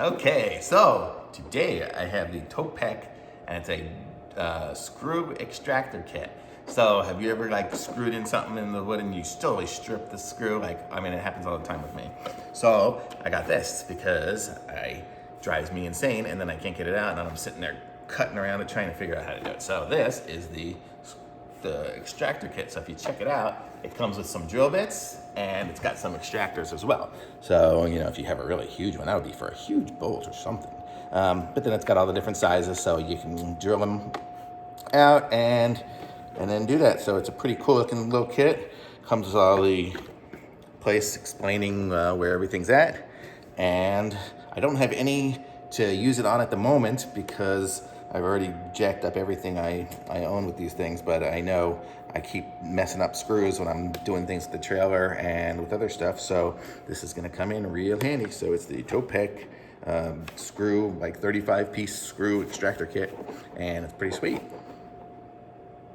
Okay, so today I have the Topec, and it's a screw extractor kit. So have you ever like screwed in something in the wood and you totally strip the screw? I mean, it happens all the time with me. So I got this because it drives me insane, and then I can't get it out, and I'm sitting there cutting around and trying to figure out how to do it. So this is the extractor kit. So if you check it out, it comes with some drill bits and it's got some extractors as well. So, you know, if you have a really huge one, that would be for a huge bolt or something. But then it's got all the different sizes, so you can drill them out and then do that. So it's a pretty cool looking little kit. Comes with all the place explaining where everything's at. And I don't have any to use it on at the moment because I've already jacked up everything I own with these things, but I know I keep messing up screws when I'm doing things with the trailer and with other stuff, so this is gonna come in real handy. So it's the Topec screw, like 35-piece screw extractor kit, and it's pretty sweet.